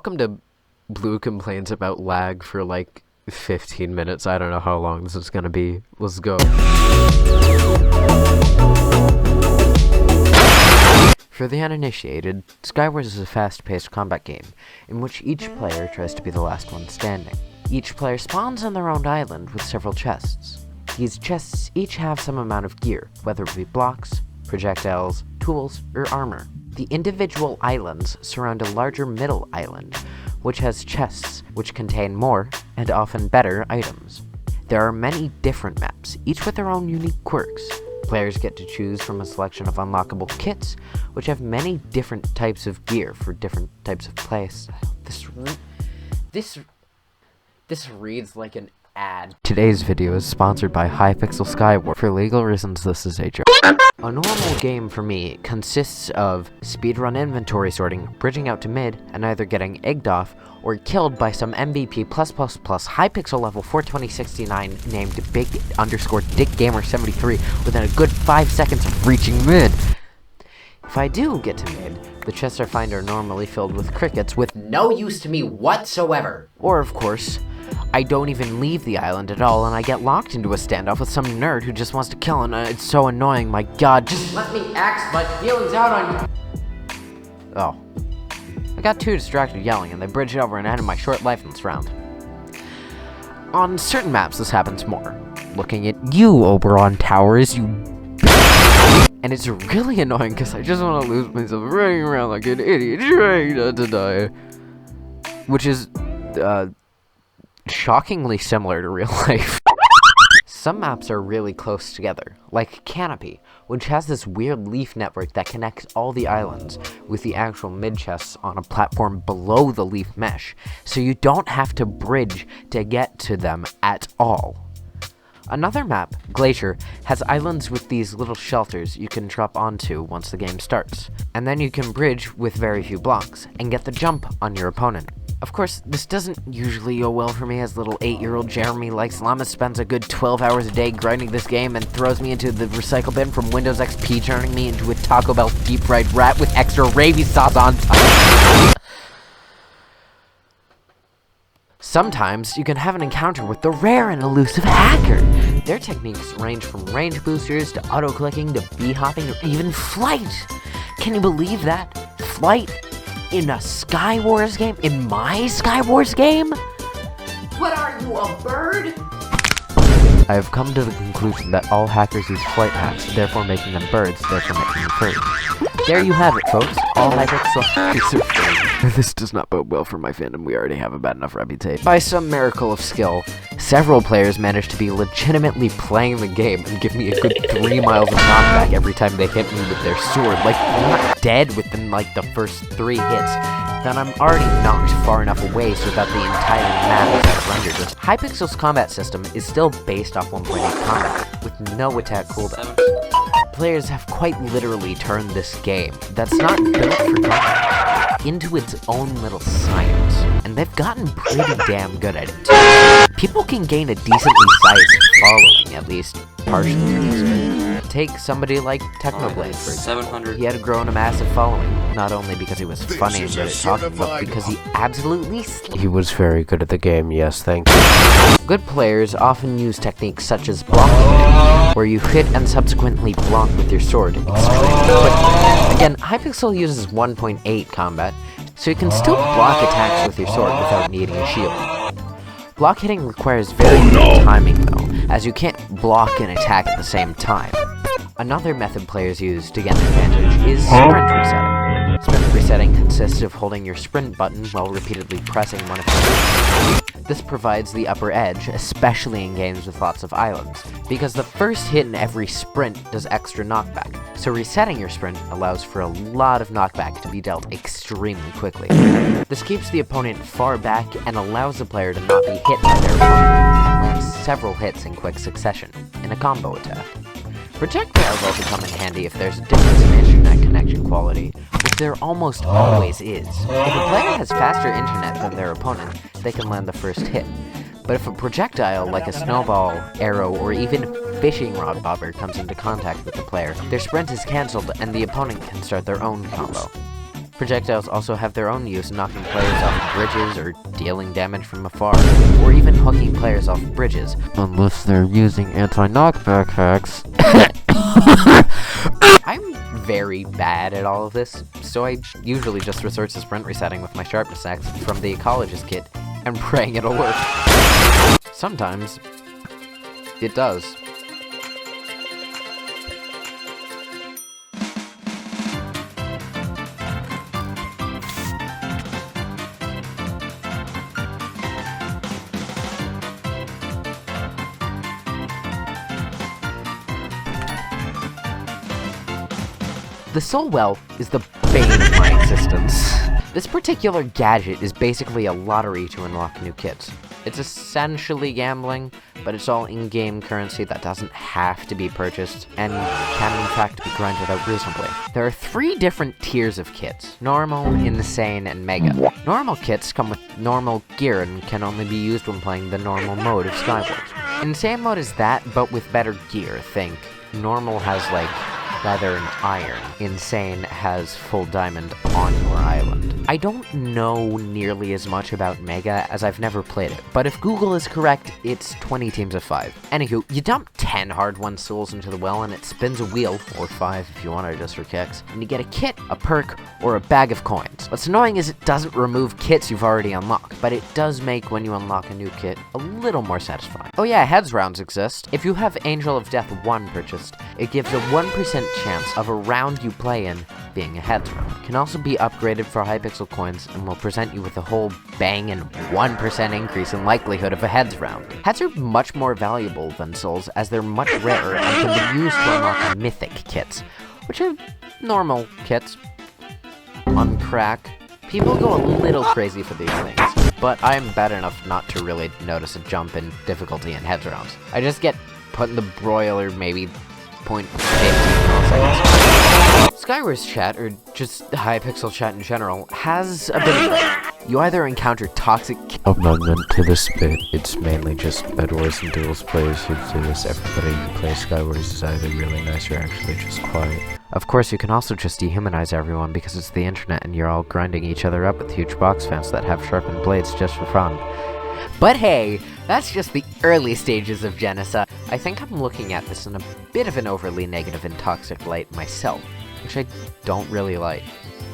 Welcome to Blue Complains About Lag for like 15 minutes. I don't know how long this is gonna be. Let's go. For the uninitiated, Skywars is a fast-paced combat game, in which each player tries to be the last one standing. Each player spawns on their own island with several chests. These chests each have some amount of gear, whether it be blocks, projectiles, tools, or armor. The individual islands surround a larger middle island, which has chests which contain more, and often better, items. There are many different maps, each with their own unique quirks. Players get to choose from a selection of unlockable kits, which have many different types of gear for different types of playstyle. This reads like an ad. Today's video is sponsored by Hypixel Skywars. For legal reasons, this is a joke. A normal game for me consists of speedrun inventory sorting, bridging out to mid, and either getting egged off or killed by some MVP+++ Hypixel level 42069 named big_dickgamer73 within a good 5 seconds of reaching mid. If I do get to mid, the chests I find are normally filled with crickets with no use to me whatsoever. Or, of course, I don't even leave the island at all and I get locked into a standoff with some nerd who just wants to kill, and it's so annoying, my god. Just let me axe my feelings out on you. Oh. I got too distracted yelling and they bridged over and ended my short life in this round. On certain maps this happens more. Looking at you, Oberon Towers, you and it's really annoying because I just want to lose myself running around like an idiot trying not to die. Which is, shockingly similar to real life. Some maps are really close together, like Canopy, which has this weird leaf network that connects all the islands with the actual mid-chests on a platform below the leaf mesh, so you don't have to bridge to get to them at all. Another map, Glacier, has islands with these little shelters you can drop onto once the game starts, and then you can bridge with very few blocks and get the jump on your opponent. Of course, this doesn't usually go well for me, as little 8-year-old Jeremy likes llama spends a good 12 hours a day grinding this game and throws me into the recycle bin from Windows XP, turning me into a Taco Bell deep-fried rat with extra rabies sauce on top. Sometimes you can have an encounter with the rare and elusive hacker. Their techniques range from range boosters to auto-clicking to bee-hopping or even flight. Can you believe that? Flight? In a Skywars game? In my Skywars game? What are you, a bird? I have come to the conclusion that all hackers use flight hacks, therefore making them birds, therefore making them birds. There you have it, folks. All Hypixel hackers are birds. This does not bode well for my fandom. We already have a bad enough reputation. By some miracle of skill, several players managed to be legitimately playing the game and give me a good 3 miles of knockback every time they hit me with their sword. Like, I'm not dead within like the first 3 hits. Then I'm already knocked far enough away so that the entire map is rendered. Hypixel's combat system is still based off 1.8 combat, with no attack cooldown. Players have quite literally turned this game, that's not built for combat, into its own little science, and they've gotten pretty damn good at it too. People can gain a decently sized following, at least partially. Take somebody like Technoblade, for example. He had grown a massive following, not only because he was funny and good at talking, but because he absolutely He was very good at the game, yes, thank you. Good players often use techniques such as blocking, where you hit and subsequently block with your sword extremely quickly. Again, Hypixel uses 1.8 combat, so you can still block attacks with your sword without needing a shield. Block hitting requires very good timing though, as you can't block and attack at the same time. Another method players use to get an advantage is sprint resetting. Sprint resetting consists of holding your sprint button while repeatedly pressing one of the This provides the upper edge, especially in games with lots of islands, because the first hit in every sprint does extra knockback, so resetting your sprint allows for a lot of knockback to be dealt extremely quickly. This keeps the opponent far back and allows the player to not be hit by their opponent, and land several hits in quick succession, in a combo attack. Projectiles also come in handy if there's a difference in internet connection quality, which there almost always is. If a player has faster internet than their opponent, they can land the first hit. But if a projectile like a snowball, arrow, or even fishing rod bobber comes into contact with the player, their sprint is cancelled and the opponent can start their own combo. Projectiles also have their own use, knocking players off bridges or dealing damage from afar, or even hooking players off bridges. Unless they're using anti-knockback hacks. I'm very bad at all of this, so I usually just resort to sprint resetting with my sharpness axe from the ecologist kit and praying it'll work. Sometimes it does. The Soul Well is the bane of my existence. This particular gadget is basically a lottery to unlock new kits. It's essentially gambling, but it's all in-game currency that doesn't have to be purchased, and can in fact be grinded out reasonably. There are 3 different tiers of kits: normal, insane, and mega. Normal kits come with normal gear and can only be used when playing the normal mode of Skywars. Insane mode is that, but with better gear. Think, normal has like leather and iron. Insane has full diamond on your island. I don't know nearly as much about Mega as I've never played it, but if Google is correct, it's 20 teams of 5. Anywho, you dump 10 hard-won souls into the well and it spins a wheel, or 5 if you want it just for kicks, and you get a kit, a perk, or a bag of coins. What's annoying is it doesn't remove kits you've already unlocked, but it does make when you unlock a new kit a little more satisfying. Oh yeah, heads rounds exist. If you have Angel of Death 1 purchased, it gives a 1% chance of a round you play in being a heads round. It can also be upgraded for Hypixel coins and will present you with a whole bang and 1% increase in likelihood of a heads round. Heads are much more valuable than souls as they're much rarer and can be used to unlock mythic kits, which are normal kits. On crack, people go a little crazy for these things, but I'm bad enough not to really notice a jump in difficulty in heads rounds. I just get put in the broiler maybe 0.15 milliseconds. Skywars chat, or just Hypixel chat in general, has a bit of it. You either encounter toxic Amendment to this bit, it's mainly just Bed Wars and Duels players who do this. Everybody who plays Skywars is either really nice or actually just quiet. Of course, you can also just dehumanize everyone because it's the internet and you're all grinding each other up with huge box fans that have sharpened blades just for fun. But hey, that's just the early stages of genocide. I think I'm looking at this in a bit of an overly negative and toxic light myself, which I don't really like.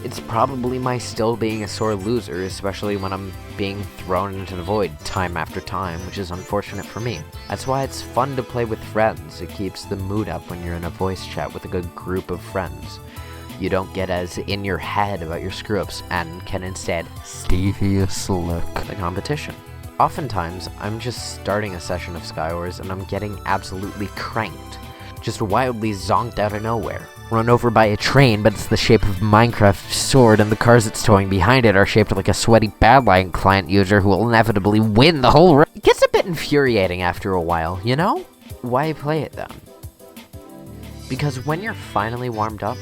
It's probably my still being a sore loser, especially when I'm being thrown into the void time after time, which is unfortunate for me. That's why it's fun to play with friends. It keeps the mood up when you're in a voice chat with a good group of friends. You don't get as in your head about your screw-ups and can instead Devious look. the competition. Oftentimes, I'm just starting a session of Skywars and I'm getting absolutely cranked. Just wildly zonked out of nowhere. Run over by a train, but it's the shape of a Minecraft sword and the cars it's towing behind it are shaped like a sweaty Badline client user who will inevitably win the whole race. It gets a bit infuriating after a while, you know? Why play it then? Because when you're finally warmed up,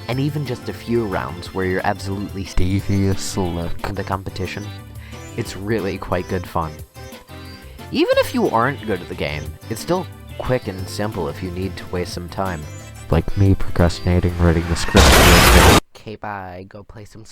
and even just a few rounds where you're absolutely Devious look. in the competition, it's really quite good fun. Even if you aren't good at the game, it's still quick and simple if you need to waste some time. Like me procrastinating writing the script. Okay, bye. Go play some